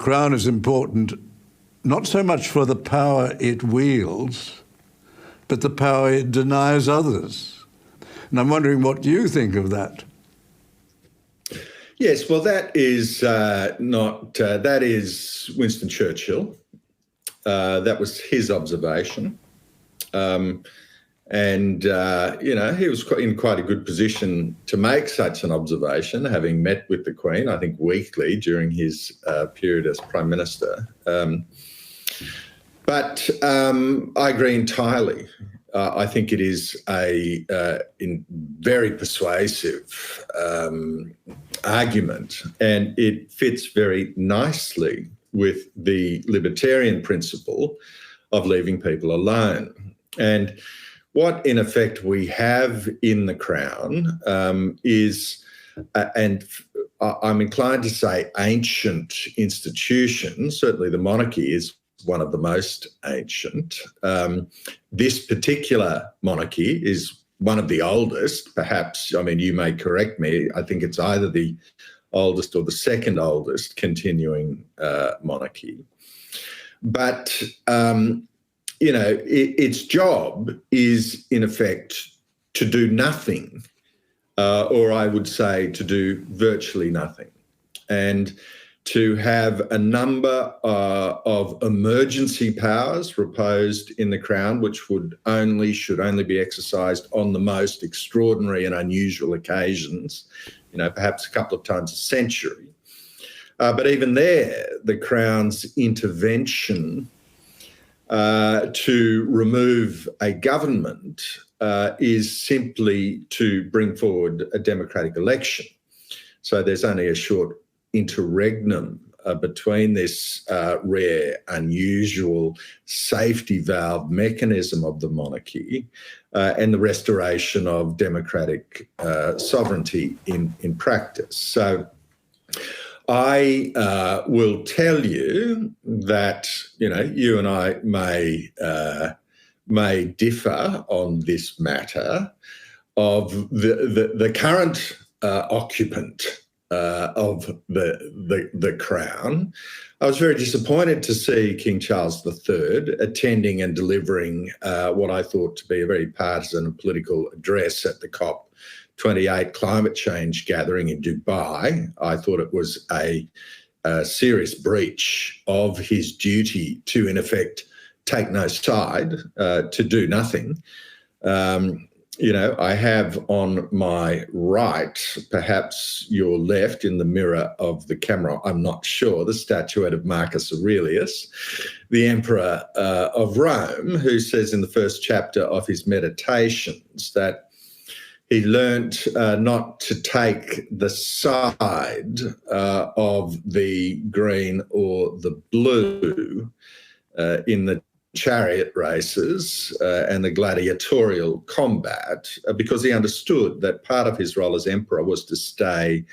Crown is important not so much for the power it wields, but the power it denies others. And I'm wondering what you think of that. Yes, well, that is that is Winston Churchill. That was his observation. He was in quite a good position to make such an observation, having met with the Queen, I think, weekly during his period as Prime Minister. But I agree entirely. I think it is a very persuasive argument, and it fits very nicely with the libertarian principle of leaving people alone. And what, in effect, we have in the Crown is, and I'm inclined to say ancient institutions, certainly the monarchy is one of the most ancient. This particular monarchy is one of the oldest, perhaps. I mean, you may correct me. I think it's either the oldest or the second oldest continuing monarchy. But, its job is, in effect, to do nothing, or I would say to do virtually nothing. And to have a number of emergency powers reposed in the Crown, which should only be exercised on the most extraordinary and unusual occasions, perhaps a couple of times a century. But even there, the Crown's intervention to remove a government is simply to bring forward a democratic election. So there's only a short interregnum between this rare, unusual safety valve mechanism of the monarchy and the restoration of democratic sovereignty in practice. So I will tell you that, you and I may differ on this matter of the current occupant of the Crown. I was very disappointed to see King Charles III attending and delivering what I thought to be a very partisan and political address at the COP28 climate change gathering in Dubai. I thought it was a serious breach of his duty to, in effect, take no side, to do nothing. I have on my right, perhaps your left in the mirror of the camera, I'm not sure, the statuette of Marcus Aurelius, the Emperor of Rome, who says in the first chapter of his Meditations that he learnt not to take the side of the green or the blue in the chariot races and the gladiatorial combat, because he understood that part of his role as emperor was to stay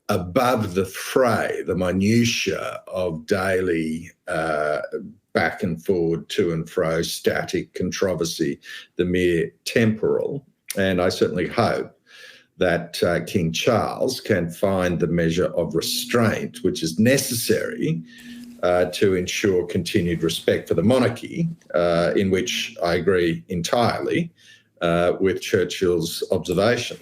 above the fray, the minutiae of daily back and forward, to and fro, static controversy, the mere temporal. And I certainly hope that King Charles can find the measure of restraint which is necessary to ensure continued respect for the monarchy, in which I agree entirely with Churchill's observation.